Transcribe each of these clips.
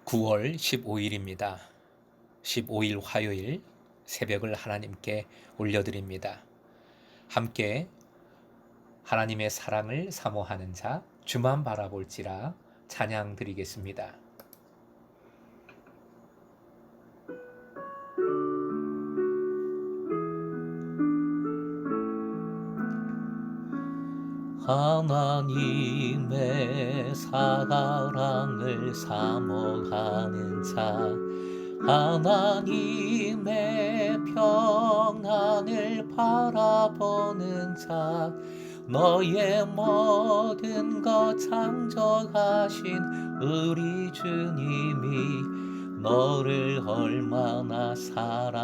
9월 15일입니다. 15일 화요일 새벽을 하나님께 올려드립니다. 함께 하나님의 사랑을 사모하는 자, 주만 바라볼지라 찬양 드리겠습니다. 하나님의 사랑을 사모하는 자, 하나님의 평안을 바라보는 자, 너의 모든 것 창조하신 우리 주님이 너를 얼마나 사랑하시는지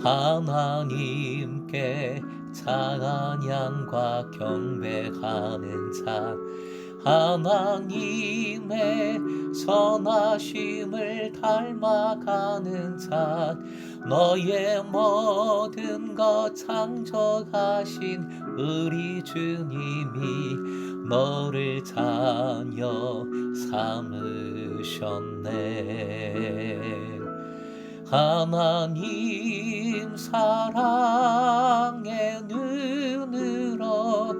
하나님께 찬양과 경배하는 자, 하나님의 선하심을 닮아가는 자, 너의 모든 것 창조하신 우리 주님이 너를 자녀 삼으셨네. 하나님 사랑의 눈으로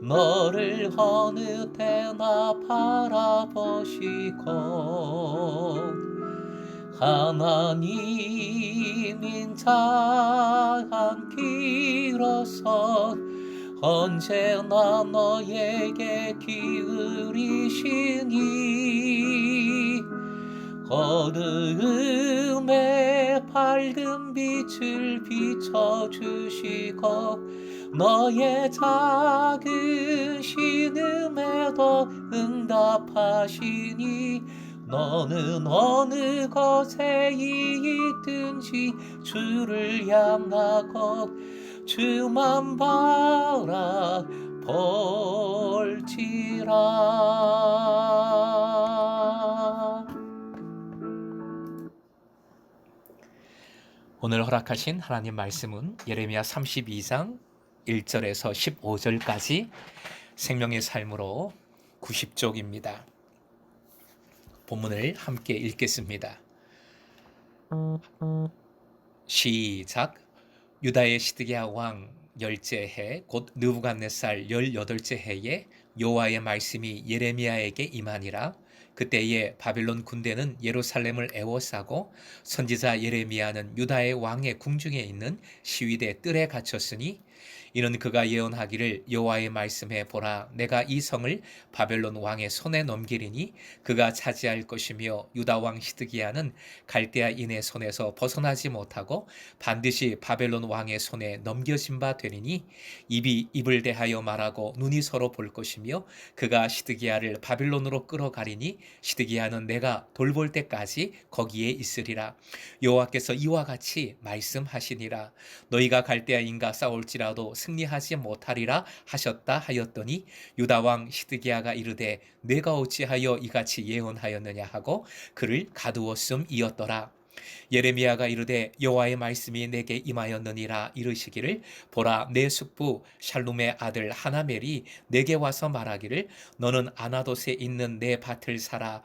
너를 어느 때나 바라보시고 하나님 인자한 길어서 언제나 너에게 기울이시니 어두움에 밝은 빛을 비춰주시고 너의 작은 신음에도 응답하시니 너는 어느 곳에 있든지 주를 향하고 주만 바라볼지라. 오늘 허락하신 하나님 말씀은 예레미야 32장 1절에서 15절까지 생명의 삶으로 90쪽입니다. 본문을 함께 읽겠습니다. 시작. 유다의 시드기야 왕 열째 해 곧 느부갓네살 18째 해에 여호와의 말씀이 예레미야에게 임하니라. 그때에 바빌론 군대는 예루살렘을 에워싸고 선지자 예레미야는 유다의 왕의 궁중에 있는 시위대 뜰에 갇혔으니 이는 그가 예언하기를 여호와의 말씀에 보라, 내가 이 성을 바벨론 왕의 손에 넘기리니 그가 차지할 것이며 유다 왕 시드기야는 갈대아인의 손에서 벗어나지 못하고 반드시 바벨론 왕의 손에 넘겨진 바 되리니 입이 입을 대하여 말하고 눈이 서로 볼 것이며 그가 시드기야를 바빌론으로 끌어가리니 시드기야는 내가 돌볼 때까지 거기에 있으리라. 여호와께서 이와 같이 말씀하시니라. 너희가 갈대아인과 싸울지라도 승리하지 못하리라 하셨다 하였더니 유다 왕 시드기야가 이르되 내가 어찌하여 이같이 예언하였느냐 하고 그를 가두었음이었더라. 예레미야가 이르되 여호와의 말씀이 내게 임하였느니라. 이르시기를 보라, 내 숙부 샬룸의 아들 하나멜이 내게 와서 말하기를 너는 아나돗에 있는 내 밭을 사라,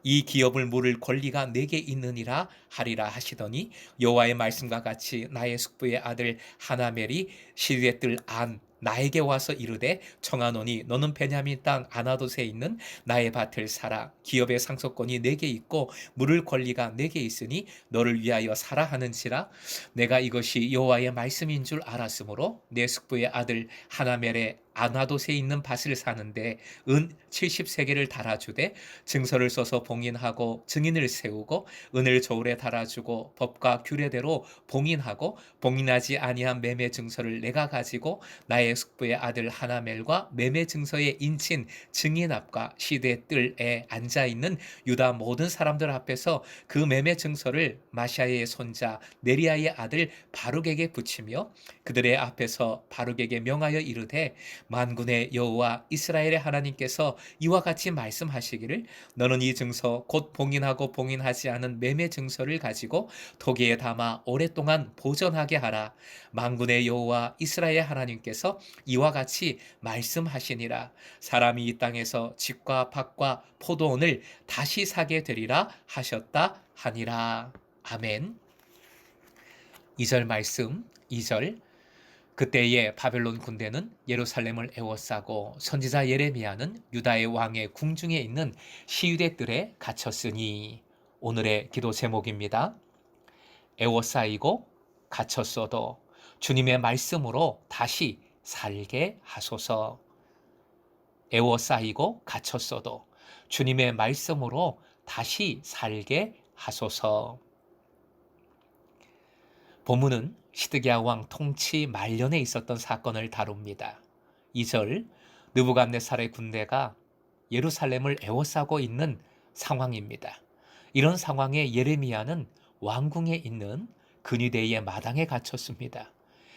이 기업을 물을 권리가 내게 있느니라 하리라 하시더니 여호와의 말씀과 같이 나의 숙부의 아들 하나멜이 시드의 안 나에게 와서 이르되 청하노니 너는 베냐민 땅 아나돗에 있는 나의 밭을 사라, 기업의 상속권이 내게 있고 물을 권리가 내게 있으니 너를 위하여 사라 하는지라. 내가 이것이 여호와의 말씀인 줄 알았으므로 내 숙부의 아들 하나멜의 아나돗에 있는 밭을 사는데 은 70세겔을 달아주되 증서를 써서 봉인하고 증인을 세우고 은을 저울에 달아주고 법과 규례대로 봉인하고 봉인하지 아니한 매매 증서를 내가 가지고 나의 숙부의 아들 하나멜과 매매 증서에 인친 증인 앞과 시대 뜰에 앉아있는 유다 모든 사람들 앞에서 그 매매 증서를 마샤의 손자 네리야의 아들 바룩에게 붙이며 그들의 앞에서 바룩에게 명하여 이르되 만군의 여호와 이스라엘의 하나님께서 이와 같이 말씀하시기를 너는 이 증서 곧 봉인하고 봉인하지 않은 매매 증서를 가지고 토기에 담아 오랫동안 보존하게 하라. 만군의 여호와 이스라엘의 하나님께서 이와 같이 말씀하시니라. 사람이 이 땅에서 집과 밭과 포도원을 다시 사게 되리라 하셨다 하니라. 아멘. 2절 말씀 2절 그때에 바벨론 군대는 예루살렘을 에워싸고 선지자 예레미야는 유다의 왕의 궁중에 있는 시위대 뜰에 갇혔으니. 오늘의 기도 제목입니다. 에워싸이고 갇혔어도 주님의 말씀으로 다시 살게 하소서. 에워싸이고 갇혔어도 주님의 말씀으로 다시 살게 하소서. 본문은 시드기야 왕 통치 말년에 있었던 사건을 다룹니다. 2절 느부갓네살의 군대가 예루살렘을 에워싸고 있는 상황입니다. 이런 상황에 예레미야는 왕궁에 있는 근위대의 마당에 갇혔습니다.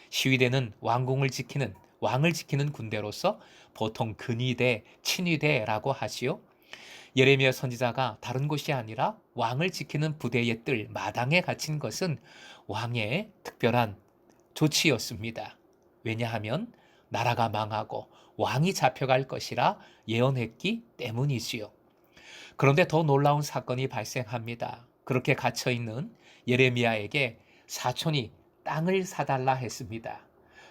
시위대는 왕을 지키는 군대로서 보통 근위대, 친위대라고 하지요. 예레미야 선지자가 다른 곳이 아니라 왕을 지키는 부대의 뜰 마당에 갇힌 것은 왕의 특별한 조치였습니다. 왜냐하면 나라가 망하고 왕이 잡혀갈 것이라 예언했기 때문이지요. 그런데 더 놀라운 사건이 발생합니다. 그렇게 갇혀있는 예레미야에게 사촌이 땅을 사달라 했습니다.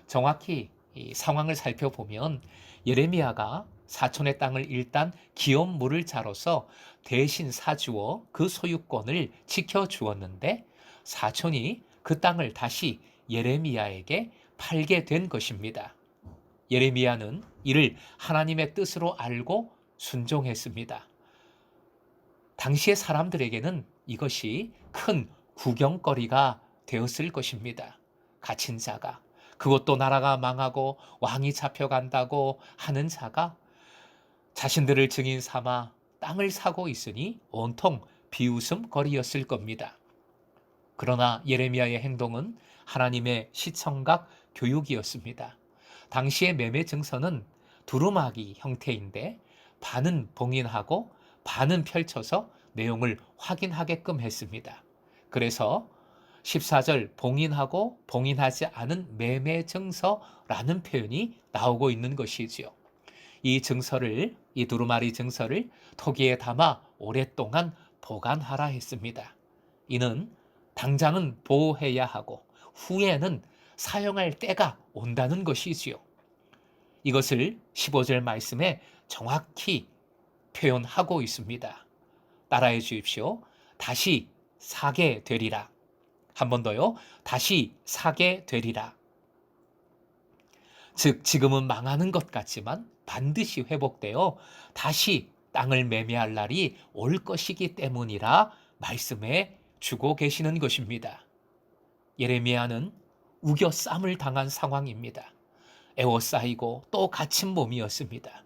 정확히 이 상황을 살펴보면 예레미야가 사촌의 땅을 일단 기업물을 자로서 대신 사주어 그 소유권을 지켜주었는데 사촌이 그 땅을 다시 예레미야에게 팔게 된 것입니다. 예레미야는 이를 하나님의 뜻으로 알고 순종했습니다. 당시의 사람들에게는 이것이 큰 구경거리가 되었을 것입니다. 갇힌 자가, 그것도 나라가 망하고 왕이 잡혀간다고 하는 자가 자신들을 증인 삼아 땅을 사고 있으니 온통 비웃음거리였을 겁니다. 그러나 예레미야의 행동은 하나님의 시청각 교육이었습니다. 당시의 매매 증서는 두루마기 형태인데 반은 봉인하고 반은 펼쳐서 내용을 확인하게끔 했습니다. 그래서 14절 봉인하고 봉인하지 않은 매매 증서라는 표현이 나오고 있는 것이지요. 이 두루마리 증서를 토기에 담아 오랫동안 보관하라 했습니다. 이는 당장은 보호해야 하고 후에는 사용할 때가 온다는 것이지요. 이것을 15절 말씀에 정확히 표현하고 있습니다. 따라해 주십시오. 다시 사게 되리라. 한 번 더요. 다시 사게 되리라. 즉 지금은 망하는 것 같지만 반드시 회복되어 다시 땅을 매매할 날이 올 것이기 때문이라 말씀해 주고 계시는 것입니다. 예레미야는 우겨쌈을 당한 상황입니다. 에워싸이고 또 갇힌 몸이었습니다.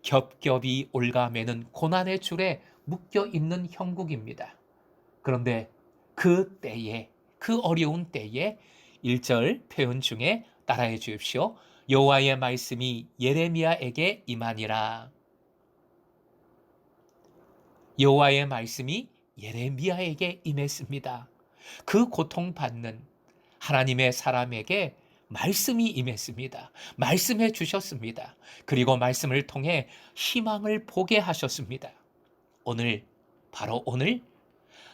겹겹이 올가매는 고난의 줄에 묶여있는 형국입니다. 그런데 그 어려운 때에 1절 표현 중에 따라해 주십시오. 여호와의 말씀이 예레미야에게 임하니라. 여호와의 말씀이 예레미야에게 임했습니다. 그 고통받는 하나님의 사람에게 말씀이 임했습니다. 말씀해 주셨습니다. 그리고 말씀을 통해 희망을 보게 하셨습니다. 바로 오늘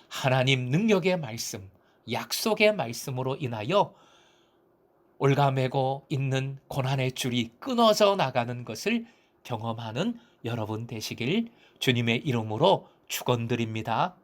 하나님 능력의 말씀, 약속의 말씀으로 인하여 올가매고 있는 고난의 줄이 끊어져 나가는 것을 경험하는 여러분 되시길 주님의 이름으로 축원드립니다.